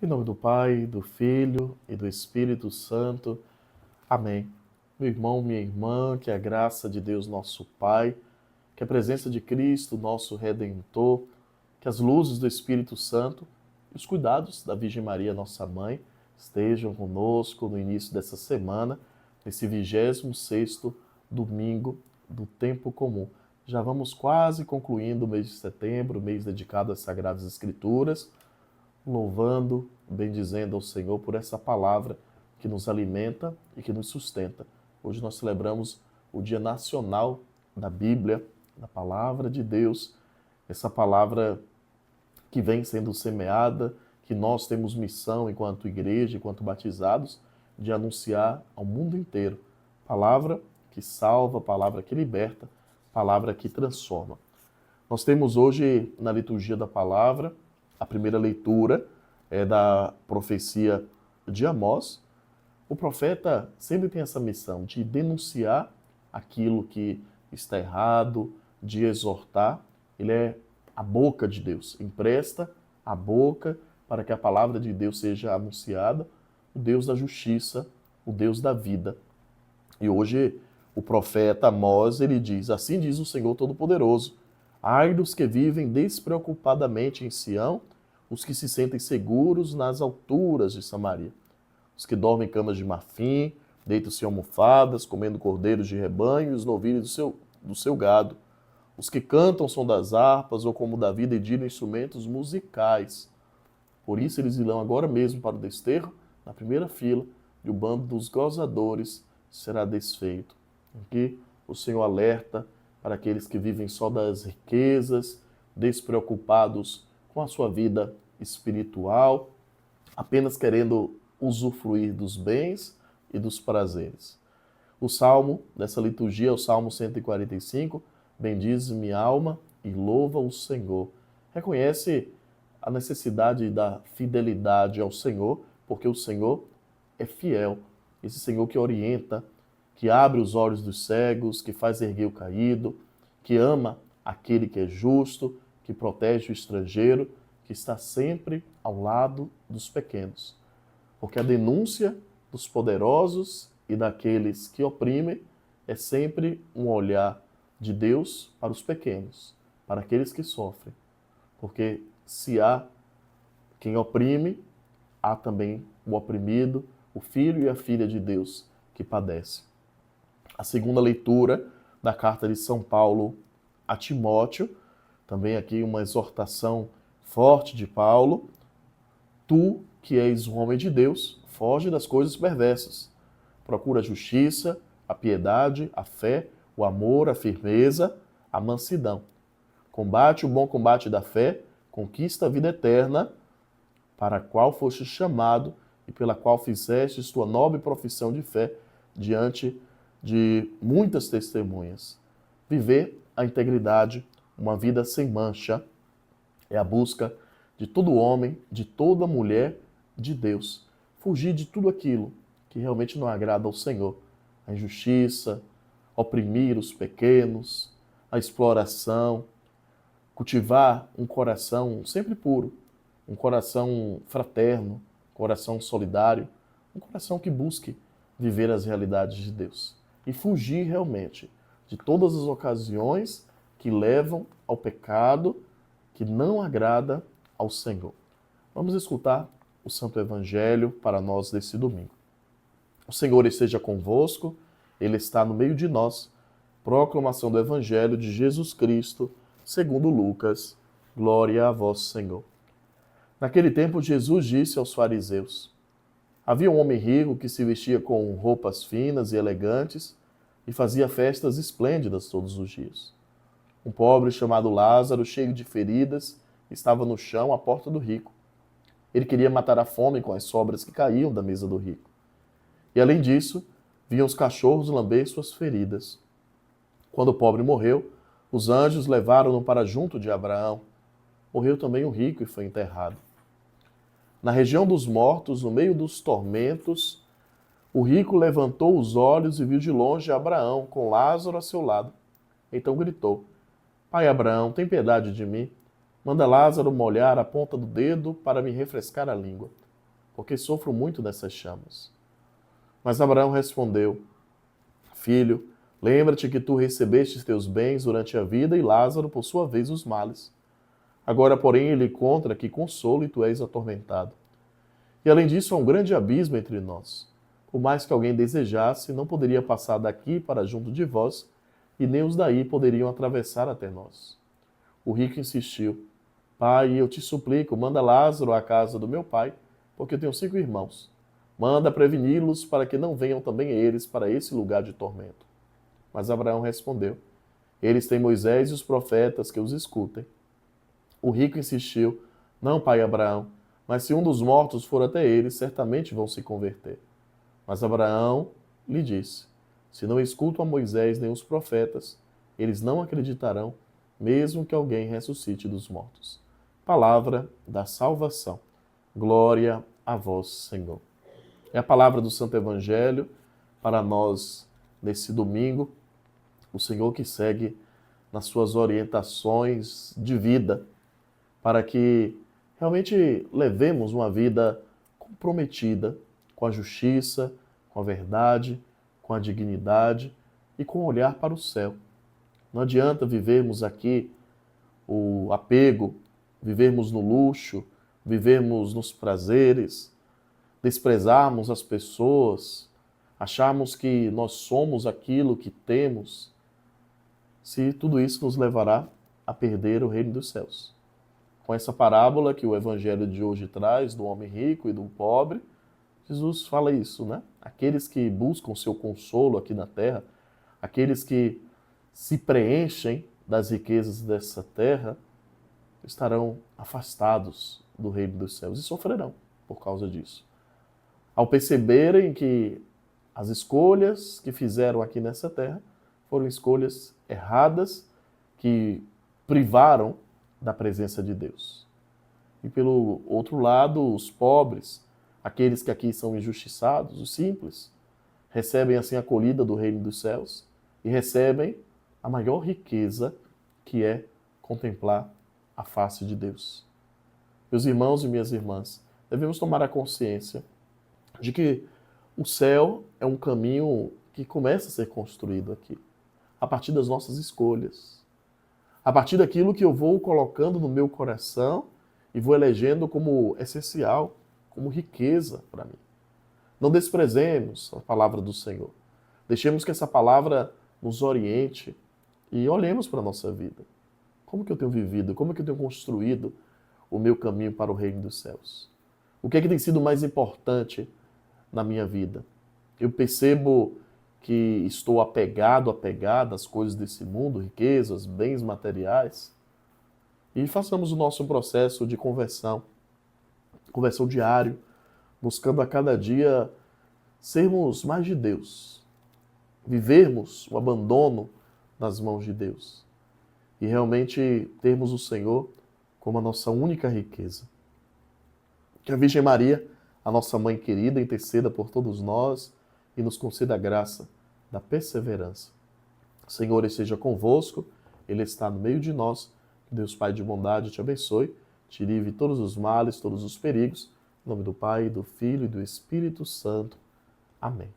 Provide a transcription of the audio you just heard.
Em nome do Pai, do Filho e do Espírito Santo. Amém. Meu irmão, minha irmã, que a graça de Deus, nosso Pai, que a presença de Cristo, nosso Redentor, que as luzes do Espírito Santo e os cuidados da Virgem Maria, nossa Mãe, estejam conosco no início dessa semana, nesse 26º domingo do tempo comum. Já vamos quase concluindo o mês de setembro, mês dedicado às Sagradas Escrituras, louvando, bendizendo ao Senhor por essa palavra que nos alimenta e que nos sustenta. Hoje nós celebramos o Dia Nacional da Bíblia, da Palavra de Deus, essa palavra que vem sendo semeada, que nós temos missão enquanto igreja, enquanto batizados, de anunciar ao mundo inteiro. Palavra que salva, palavra que liberta, palavra que transforma. Nós temos hoje na liturgia da palavra a primeira leitura é da profecia de Amós. O profeta sempre tem essa missão de denunciar aquilo que está errado, de exortar. Ele é a boca de Deus, empresta a boca para que a palavra de Deus seja anunciada, o Deus da justiça, o Deus da vida. E hoje o profeta Amós, ele diz: assim diz o Senhor Todo-Poderoso, ai dos que vivem despreocupadamente em Sião, os que se sentem seguros nas alturas de Samaria, os que dormem em camas de marfim, deitam-se em almofadas, comendo cordeiros de rebanho e os novilhos do seu gado, os que cantam o som das harpas, ou como Davi dedilham instrumentos musicais. Por isso eles irão agora mesmo para o desterro, na primeira fila, e o bando dos gozadores será desfeito. Aqui o Senhor alerta para aqueles que vivem só das riquezas, despreocupados com a sua vida espiritual, apenas querendo usufruir dos bens e dos prazeres. O salmo dessa liturgia é o Salmo 145, bendize minha alma e louva o Senhor. Reconhece a necessidade da fidelidade ao Senhor, porque o Senhor é fiel. Esse Senhor que orienta, que abre os olhos dos cegos, que faz erguer o caído, que ama aquele que é justo, que protege o estrangeiro, que está sempre ao lado dos pequenos. Porque a denúncia dos poderosos e daqueles que oprimem é sempre um olhar de Deus para os pequenos, para aqueles que sofrem. Porque se há quem oprime, há também o oprimido, o filho e a filha de Deus que padece. A segunda leitura da carta de São Paulo a Timóteo, também aqui uma exortação forte de Paulo. Tu, que és um homem de Deus, foge das coisas perversas. Procura a justiça, a piedade, a fé, o amor, a firmeza, a mansidão. Combate o bom combate da fé, conquista a vida eterna, para a qual foste chamado e pela qual fizestes tua nobre profissão de fé diante de muitas testemunhas. Viver a integridade, uma vida sem mancha, é a busca de todo homem, de toda mulher de Deus. Fugir de tudo aquilo que realmente não agrada ao Senhor. A injustiça, oprimir os pequenos, a exploração, cultivar um coração sempre puro, um coração fraterno, um coração solidário, um coração que busque viver as realidades de Deus. E fugir realmente de todas as ocasiões que levam ao pecado que não agrada ao Senhor. Vamos escutar o Santo Evangelho para nós desse domingo. O Senhor esteja convosco, Ele está no meio de nós. Proclamação do Evangelho de Jesus Cristo, segundo Lucas. Glória a vós, Senhor. Naquele tempo, Jesus disse aos fariseus: havia um homem rico que se vestia com roupas finas e elegantes e fazia festas esplêndidas todos os dias. Um pobre chamado Lázaro, cheio de feridas, estava no chão à porta do rico. Ele queria matar a fome com as sobras que caíam da mesa do rico. E além disso, vinham os cachorros lamber suas feridas. Quando o pobre morreu, os anjos levaram-no para junto de Abraão. Morreu também o rico e foi enterrado. Na região dos mortos, no meio dos tormentos, o rico levantou os olhos e viu de longe Abraão, com Lázaro a seu lado. Então gritou: Pai Abraão, tem piedade de mim. Manda Lázaro molhar a ponta do dedo para me refrescar a língua, porque sofro muito nessas chamas. Mas Abraão respondeu: Filho, lembra-te que tu recebeste teus bens durante a vida e Lázaro, por sua vez, os males. Agora, porém, ele encontra que consolo e tu és atormentado. E além disso, há um grande abismo entre nós. Por mais que alguém desejasse, não poderia passar daqui para junto de vós, e nem os daí poderiam atravessar até nós. O rico insistiu: Pai, eu te suplico, manda Lázaro à casa do meu pai, porque eu tenho 5 irmãos. Manda preveni-los para que não venham também eles para esse lugar de tormento. Mas Abraão respondeu: Eles têm Moisés e os profetas que os escutem. O rico insistiu: Não, pai Abraão, mas se um dos mortos for até eles, certamente vão se converter. Mas Abraão lhe disse: Se não escutam a Moisés nem os profetas, eles não acreditarão, mesmo que alguém ressuscite dos mortos. Palavra da salvação. Glória a vós, Senhor. É a palavra do Santo Evangelho para nós nesse domingo. O Senhor que segue nas suas orientações de vida, para que realmente levemos uma vida comprometida com a justiça, com a verdade, com a dignidade e com o olhar para o céu. Não adianta vivermos aqui o apego, vivermos no luxo, vivermos nos prazeres, desprezarmos as pessoas, acharmos que nós somos aquilo que temos, se tudo isso nos levará a perder o reino dos céus. Com essa parábola que o evangelho de hoje traz, do homem rico e do pobre, Jesus fala isso, né? Aqueles que buscam seu consolo aqui na terra, aqueles que se preenchem das riquezas dessa terra, estarão afastados do reino dos céus e sofrerão por causa disso. Ao perceberem que as escolhas que fizeram aqui nessa terra foram escolhas erradas, que privaram da presença de Deus. E pelo outro lado, os pobres, aqueles que aqui são injustiçados, os simples, recebem assim a acolhida do reino dos céus e recebem a maior riqueza, que é contemplar a face de Deus. Meus irmãos e minhas irmãs, devemos tomar a consciência de que o céu é um caminho que começa a ser construído aqui, a partir das nossas escolhas, a partir daquilo que eu vou colocando no meu coração e vou elegendo como essencial, como riqueza para mim. Não desprezemos a palavra do Senhor. Deixemos que essa palavra nos oriente e olhemos para a nossa vida. Como que eu tenho vivido? Como que eu tenho construído o meu caminho para o reino dos céus? O que é que tem sido mais importante na minha vida? Eu percebo que estou apegado às coisas desse mundo, riquezas, bens materiais, e façamos o nosso processo de conversão diário, buscando a cada dia sermos mais de Deus, vivermos o abandono nas mãos de Deus e realmente termos o Senhor como a nossa única riqueza. Que a Virgem Maria, a nossa mãe querida, interceda por todos nós e nos conceda a graça da perseverança. O Senhor esteja convosco, Ele está no meio de nós. Que Deus Pai de bondade te abençoe, te livre todos os males, todos os perigos. Em nome do Pai, do Filho e do Espírito Santo. Amém.